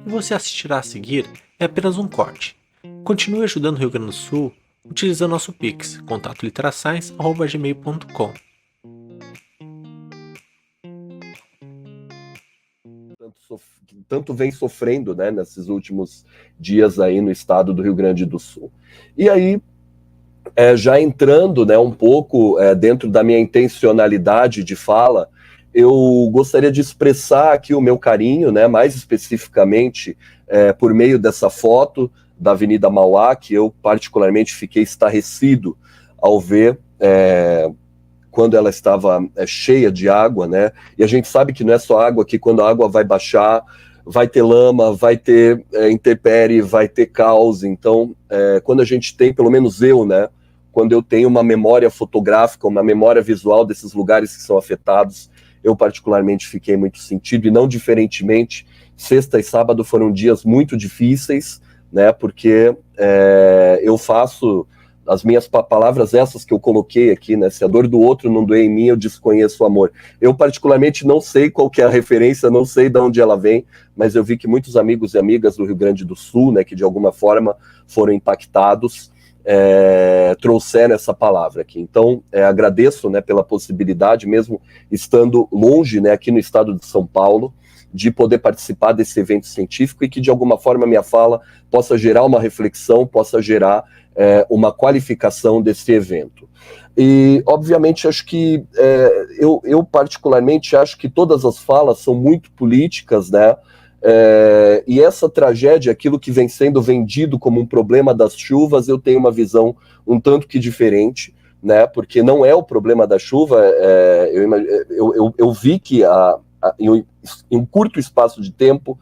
e você assistirá a seguir é apenas um corte. Continue ajudando o Rio Grande do Sul utilizando nosso Pix, contatoliterascience@gmail.com. Tanto vem sofrendo, né, nesses últimos dias aí no estado do Rio Grande do Sul. E aí, já entrando, né, um pouco dentro da minha intencionalidade de fala, eu gostaria de expressar aqui o meu carinho, né, mais especificamente por meio dessa foto da Avenida Mauá, que eu particularmente fiquei estarrecido ao ver quando ela estava cheia de água, né? E a gente sabe que não é só água, que quando a água vai baixar, vai ter lama, vai ter intempérie, vai ter caos. Então, quando a gente tem, pelo menos eu, né? Quando eu tenho uma memória fotográfica, uma memória visual desses lugares que são afetados, eu particularmente fiquei muito sentido, e não diferentemente, sexta e sábado foram dias muito difíceis, né? Porque eu faço as minhas palavras, essas que eu coloquei aqui, né? Se a dor do outro não doer em mim, eu desconheço o amor. Eu, particularmente, não sei qual que é a referência, não sei de onde ela vem, mas eu vi que muitos amigos e amigas do Rio Grande do Sul, né, que de alguma forma foram impactados, trouxeram essa palavra aqui. Então, agradeço, né, pela possibilidade, mesmo estando longe, né, aqui no estado de São Paulo, de poder participar desse evento científico e que, de alguma forma, minha fala possa gerar uma reflexão, possa gerar uma qualificação desse evento. E, obviamente, acho que eu particularmente acho que todas as falas são muito políticas, né? E essa tragédia, aquilo que vem sendo vendido como um problema das chuvas, eu tenho uma visão um tanto que diferente, né? Porque não é o problema da chuva. Eu vi que em um curto espaço de tempo,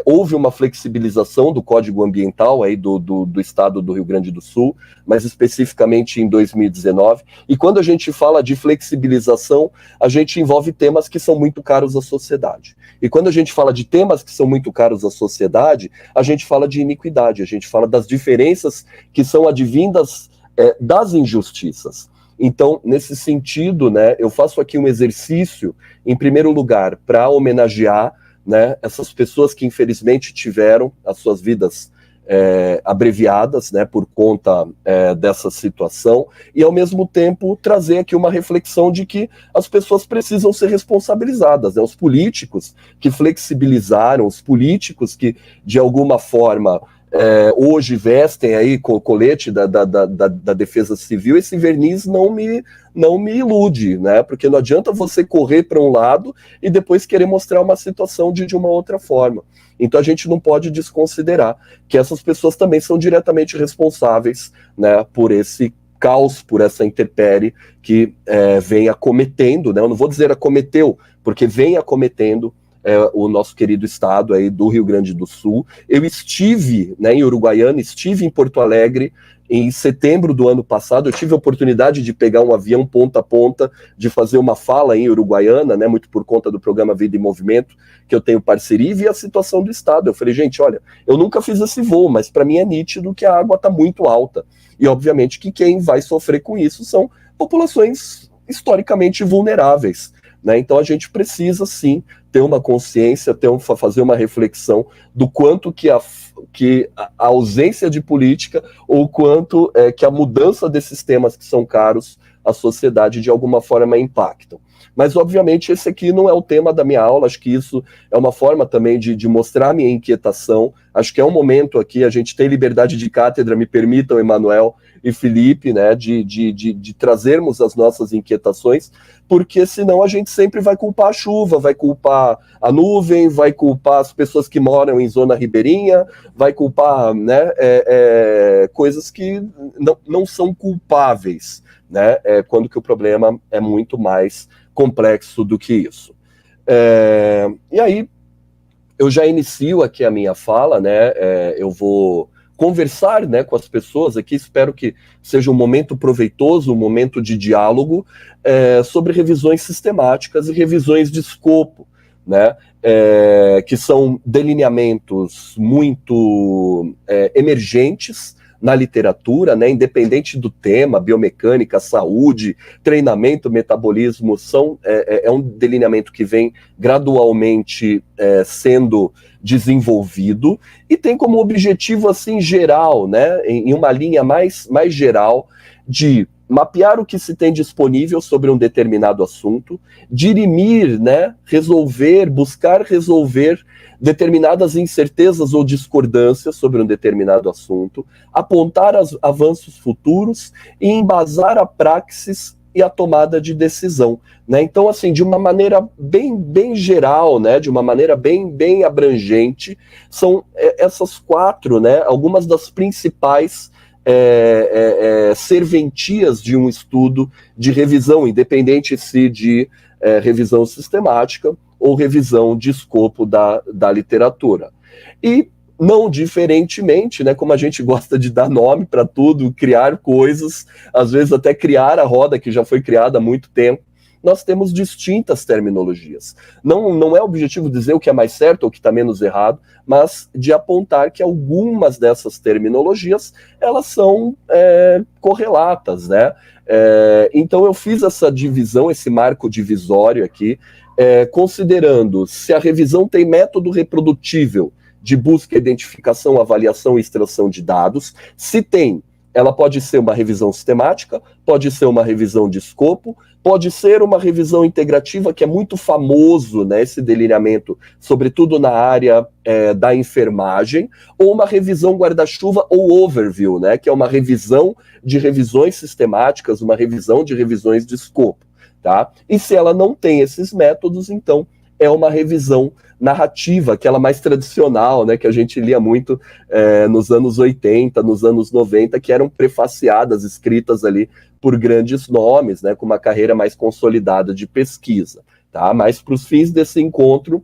houve uma flexibilização do Código Ambiental aí do estado do Rio Grande do Sul, mas especificamente em 2019. E quando a gente fala de flexibilização, a gente envolve temas que são muito caros à sociedade. E quando a gente fala de temas que são muito caros à sociedade, a gente fala de iniquidade, a gente fala das diferenças que são advindas das injustiças. Então, nesse sentido, né, eu faço aqui um exercício, em primeiro lugar, para homenagear, né, essas pessoas que infelizmente tiveram as suas vidas abreviadas, né, por conta dessa situação, e ao mesmo tempo trazer aqui uma reflexão de que as pessoas precisam ser responsabilizadas, né, os políticos que flexibilizaram, os políticos que de alguma forma hoje vestem aí com o colete da Defesa Civil, esse verniz não me ilude, né? Porque não adianta você correr para um lado e depois querer mostrar uma situação de uma outra forma. Então a gente não pode desconsiderar que essas pessoas também são diretamente responsáveis, né, por esse caos, por essa intempérie que vem acometendo, né? Eu não vou dizer acometeu, porque vem acometendo o nosso querido estado aí do Rio Grande do Sul. Eu estive, né, em Uruguaiana, estive em Porto Alegre em setembro do ano passado. Eu tive a oportunidade de pegar um avião ponta a ponta, de fazer uma fala em Uruguaiana, né, muito por conta do programa Vida em Movimento, que eu tenho parceria, e vi a situação do estado. Eu falei, gente, olha, eu nunca fiz esse voo, mas para mim é nítido que a água está muito alta. E obviamente que quem vai sofrer com isso são populações historicamente vulneráveis, né? Então a gente precisa sim ter uma consciência, fazer uma reflexão do quanto que a ausência de política, ou quanto que a mudança desses temas que são caros à sociedade de alguma forma impactam. Mas, obviamente, esse aqui não é o tema da minha aula. Acho que isso é uma forma também de mostrar minha inquietação. Acho que é um momento aqui, a gente tem liberdade de cátedra, me permitam, Emanuel e Felipe, né, de trazermos as nossas inquietações, porque senão a gente sempre vai culpar a chuva, vai culpar a nuvem, vai culpar as pessoas que moram em zona ribeirinha, vai culpar, né, coisas que não são culpáveis, né, quando que o problema é muito mais complexo do que isso. E aí, eu já inicio aqui a minha fala, né, eu vou conversar, né, com as pessoas aqui, espero que seja um momento proveitoso, um momento de diálogo, sobre revisões sistemáticas e revisões de escopo, né, que são delineamentos muito emergentes, na literatura, né, independente do tema, biomecânica, saúde, treinamento, metabolismo, é um delineamento que vem gradualmente sendo desenvolvido e tem como objetivo assim geral, né, em uma linha mais geral, de mapear o que se tem disponível sobre um determinado assunto, dirimir, né, buscar resolver determinadas incertezas ou discordâncias sobre um determinado assunto, apontar avanços futuros e embasar a praxis e a tomada de decisão, né? Então, assim, de uma maneira bem geral, né, de uma maneira bem abrangente, são essas 4, né, algumas das principais serventias de um estudo de revisão, independente se de revisão sistemática ou revisão de escopo da literatura. E, não diferentemente, né, como a gente gosta de dar nome para tudo, criar coisas, às vezes até criar a roda que já foi criada há muito tempo, nós temos distintas terminologias. Não é o objetivo dizer o que é mais certo ou o que está menos errado, mas de apontar que algumas dessas terminologias, elas são correlatas, né? Então eu fiz essa divisão, esse marco divisório aqui, considerando se a revisão tem método reprodutível de busca, identificação, avaliação e extração de dados. Se tem, ela pode ser uma revisão sistemática, pode ser uma revisão de escopo, pode ser uma revisão integrativa, que é muito famoso, né, esse delineamento, sobretudo na área da enfermagem, ou uma revisão guarda-chuva ou overview, né, que é uma revisão de revisões sistemáticas, uma revisão de revisões de escopo. Tá? E se ela não tem esses métodos, então é uma revisão narrativa, aquela mais tradicional, né, que a gente lia muito nos anos 80, nos anos 90, que eram prefaciadas, escritas ali por grandes nomes, né, com uma carreira mais consolidada de pesquisa. Tá? Mas para os fins desse encontro,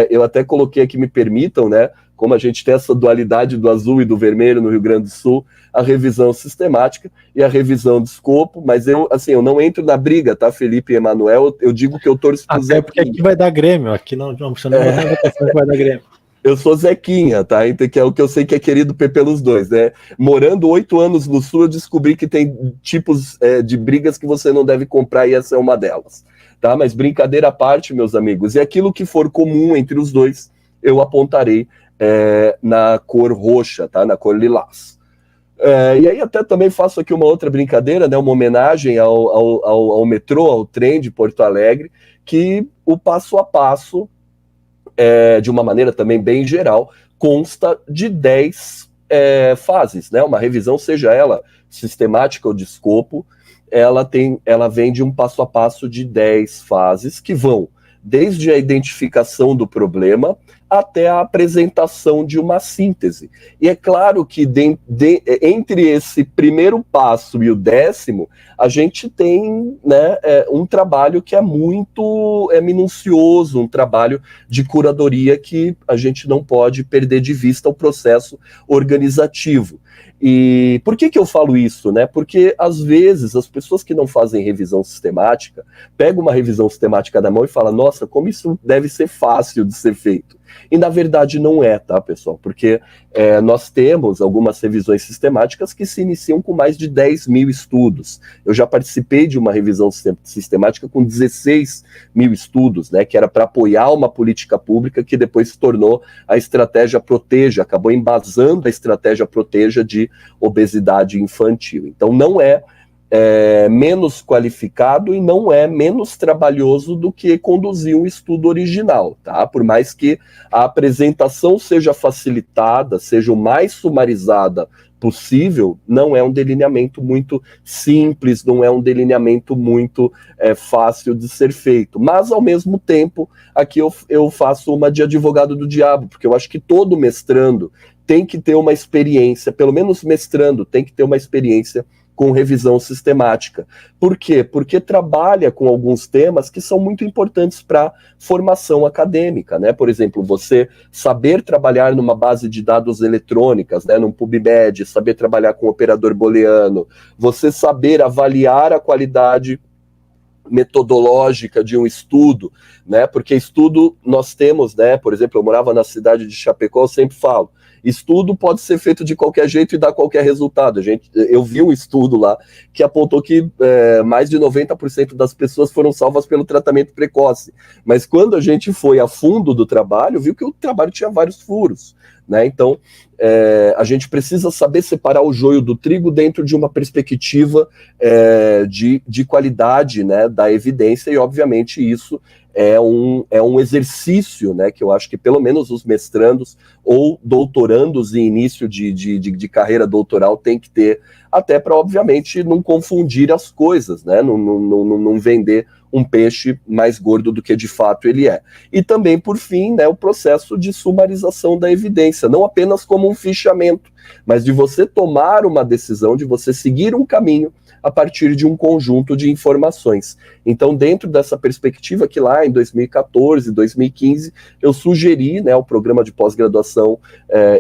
eu até coloquei aqui, me permitam, né, como a gente tem essa dualidade do azul e do vermelho no Rio Grande do Sul, a revisão sistemática e a revisão de escopo, mas eu não entro na briga, tá, Felipe e Emanuel, eu digo que eu torço pro Zequinha. Até porque aqui vai dar Grêmio, aqui não precisa nem botar votação que vai dar Grêmio. Eu sou Zequinha, tá? Então, que é o que eu sei que é querido pelos dois, né? Morando 8 anos no Sul, eu descobri que tem tipos de brigas que você não deve comprar e essa é uma delas, tá? Mas brincadeira à parte, meus amigos, e aquilo que for comum entre os dois, eu apontarei na cor roxa, tá? Na cor lilás. E aí até também faço aqui uma outra brincadeira, né, uma homenagem ao metrô, ao trem de Porto Alegre, que o passo a passo, de uma maneira também bem geral, consta de 10 fases, né? Uma revisão, seja ela sistemática ou de escopo, ela vem de um passo a passo de 10 fases que vão desde a identificação do problema até a apresentação de uma síntese. E é claro que entre esse primeiro passo e o 10º, a gente tem, né, um trabalho que é muito minucioso, um trabalho de curadoria que a gente não pode perder de vista o processo organizativo. E por que eu falo isso, né? Porque, às vezes, as pessoas que não fazem revisão sistemática pegam uma revisão sistemática na mão e falam, nossa, como isso deve ser fácil de ser feito. E, na verdade, não é, tá, pessoal? Porque nós temos algumas revisões sistemáticas que se iniciam com mais de 10 mil estudos. Eu já participei de uma revisão sistemática com 16 mil estudos, né, que era para apoiar uma política pública que depois se tornou a estratégia Proteja, acabou embasando a estratégia Proteja de obesidade infantil. Então, não é menos qualificado e não é menos trabalhoso do que conduzir um estudo original, tá? Por mais que a apresentação seja facilitada, seja o mais sumarizada possível, não é um delineamento muito simples, não é um delineamento muito fácil de ser feito. Mas, ao mesmo tempo, aqui eu faço uma de advogado do diabo, porque eu acho que todo mestrando tem que ter uma experiência, pelo menos mestrando tem que ter uma experiência com revisão sistemática. Por quê? Porque trabalha com alguns temas que são muito importantes para formação acadêmica, né? Por exemplo, você saber trabalhar numa base de dados eletrônicas, né, num PubMed, saber trabalhar com operador booleano, você saber avaliar a qualidade metodológica de um estudo, né? Porque estudo nós temos, né? Por exemplo, eu morava na cidade de Chapecó, eu sempre falo, Estudo pode ser feito de qualquer jeito e dar qualquer resultado. Eu vi um estudo lá que apontou que mais de 90% das pessoas foram salvas pelo tratamento precoce. Mas quando a gente foi a fundo do trabalho, viu que o trabalho tinha vários furos, né? Então, a gente precisa saber separar o joio do trigo dentro de uma perspectiva de qualidade, né, da evidência, e obviamente isso é um exercício, né, que eu acho que pelo menos os mestrandos ou doutorandos em início de carreira doutoral tem que ter, até para, obviamente, não confundir as coisas, né, não vender um peixe mais gordo do que de fato ele é. E também, por fim, né, o processo de sumarização da evidência, não apenas como um fichamento, mas de você tomar uma decisão, de você seguir um caminho a partir de um conjunto de informações. Então, dentro dessa perspectiva que lá em 2014, 2015, eu sugeri, né, o programa de pós-graduação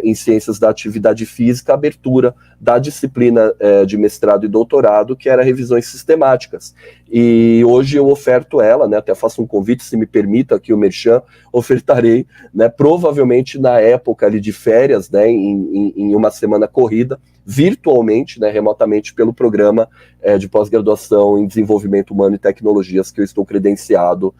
em Ciências da Atividade Física, a abertura da disciplina de mestrado e doutorado, que era revisões sistemáticas. E hoje eu oferto ela, né, até faço um convite, se me permita aqui o merchan, ofertarei, né, provavelmente na época ali de férias, né, em uma semana corrida, virtualmente, né, remotamente pelo programa de pós-graduação em Desenvolvimento Humano e Tecnologias que eu estou credenciado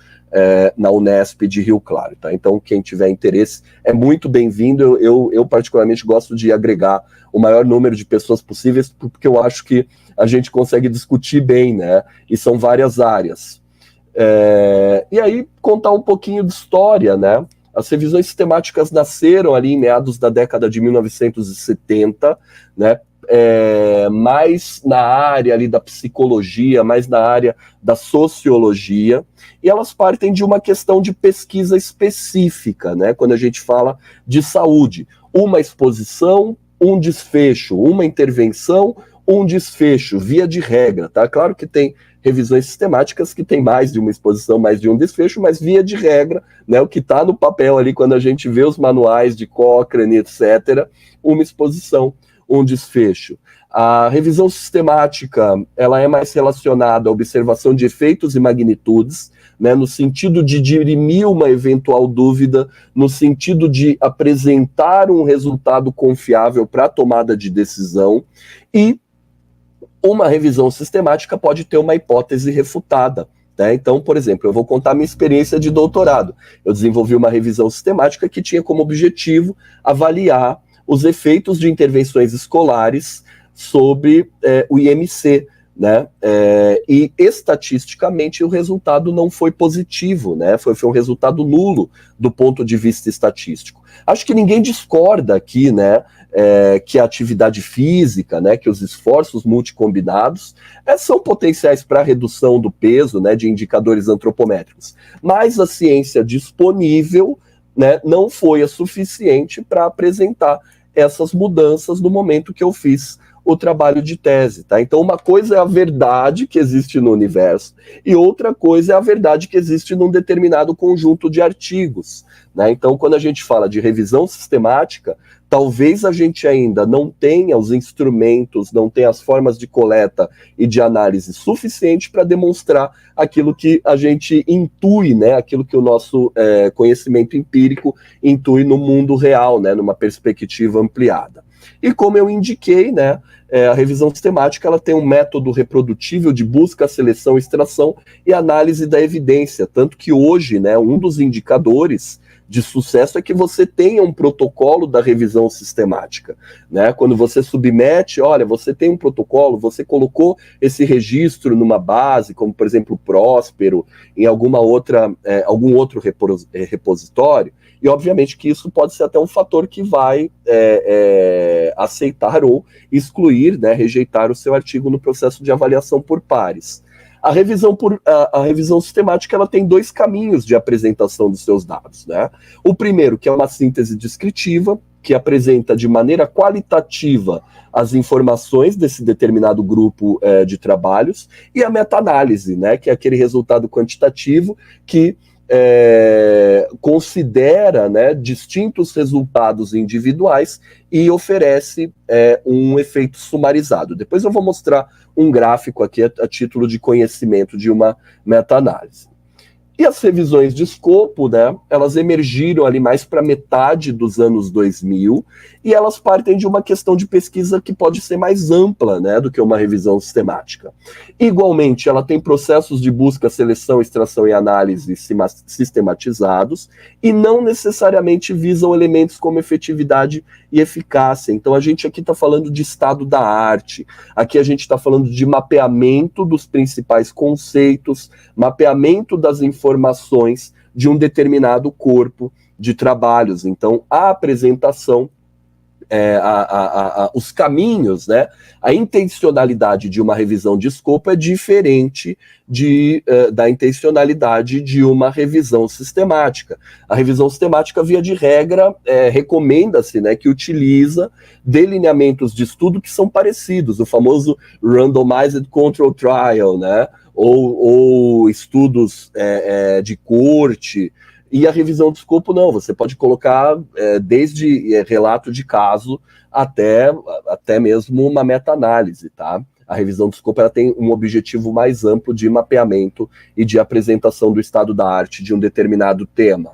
na Unesp de Rio Claro. Tá? Então, quem tiver interesse é muito bem-vindo. Eu particularmente gosto de agregar o maior número de pessoas possíveis, porque eu acho que a gente consegue discutir bem, né? E são várias áreas. E aí, contar um pouquinho de história, né? As revisões sistemáticas nasceram ali em meados da década de 1970, né? Mais na área ali da psicologia, mais na área da sociologia, e elas partem de uma questão de pesquisa específica, né? Quando a gente fala de saúde, uma exposição, um desfecho, uma intervenção, um desfecho, via de regra, tá? Claro que tem revisões sistemáticas que tem mais de uma exposição, mais de um desfecho, mas via de regra, né, o que está no papel ali, quando a gente vê os manuais de Cochrane, etc., uma exposição, um desfecho. A revisão sistemática, ela é mais relacionada à observação de efeitos e magnitudes, né, no sentido de dirimir uma eventual dúvida, no sentido de apresentar um resultado confiável para a tomada de decisão, e uma revisão sistemática pode ter uma hipótese refutada. Né? Então, por exemplo, eu vou contar minha experiência de doutorado. Eu desenvolvi uma revisão sistemática que tinha como objetivo avaliar os efeitos de intervenções escolares sobre o IMC, né? E estatisticamente o resultado não foi positivo, né? Foi um resultado nulo do ponto de vista estatístico. Acho que ninguém discorda aqui, né? Que a atividade física, né, que os esforços multicombinados são potenciais para a redução do peso, né, de indicadores antropométricos. Mas a ciência disponível, né, não foi a suficiente para apresentar essas mudanças no momento que eu fiz o trabalho de tese, tá? Então, uma coisa é a verdade que existe no universo e outra coisa é a verdade que existe num determinado conjunto de artigos, né? Então, quando a gente fala de revisão sistemática, talvez a gente ainda não tenha os instrumentos, não tenha as formas de coleta e de análise suficiente para demonstrar aquilo que a gente intui, né? Aquilo que o nosso conhecimento empírico intui no mundo real, né? Numa perspectiva ampliada. E como eu indiquei, né, a revisão sistemática ela tem um método reprodutível de busca, seleção, extração e análise da evidência, tanto que hoje, né, um dos indicadores de sucesso é que você tenha um protocolo da revisão sistemática, né? Quando você submete, olha, você tem um protocolo, você colocou esse registro numa base, como por exemplo o Próspero, em algum outro repositório, e obviamente que isso pode ser até um fator que vai aceitar ou excluir, né, rejeitar o seu artigo no processo de avaliação por pares. A revisão sistemática ela tem dois caminhos de apresentação dos seus dados, né? O primeiro, que é uma síntese descritiva, que apresenta de maneira qualitativa as informações desse determinado grupo de trabalhos, e a meta-análise, né, que é aquele resultado quantitativo que considera, né, distintos resultados individuais e oferece um efeito sumarizado. Depois eu vou mostrar um gráfico aqui a título de conhecimento de uma meta-análise. E as revisões de escopo, né, elas emergiram ali mais para metade dos anos 2000, e elas partem de uma questão de pesquisa que pode ser mais ampla, né, do que uma revisão sistemática. Igualmente, ela tem processos de busca, seleção, extração e análise sistematizados, e não necessariamente visam elementos como efetividade e eficácia. Então, a gente aqui está falando de estado da arte, aqui a gente está falando de mapeamento dos principais conceitos, mapeamento das informações de um determinado corpo de trabalhos. Então, a apresentação, os caminhos, né, a intencionalidade de uma revisão de escopo é diferente da intencionalidade de uma revisão sistemática. A revisão sistemática, via de regra, recomenda-se, né, que utiliza delineamentos de estudo que são parecidos, o famoso Randomized Control Trial, né, ou estudos de corte. E a revisão de escopo não, você pode colocar desde relato de caso até mesmo uma meta-análise, tá? A revisão de escopo ela tem um objetivo mais amplo de mapeamento e de apresentação do estado da arte de um determinado tema.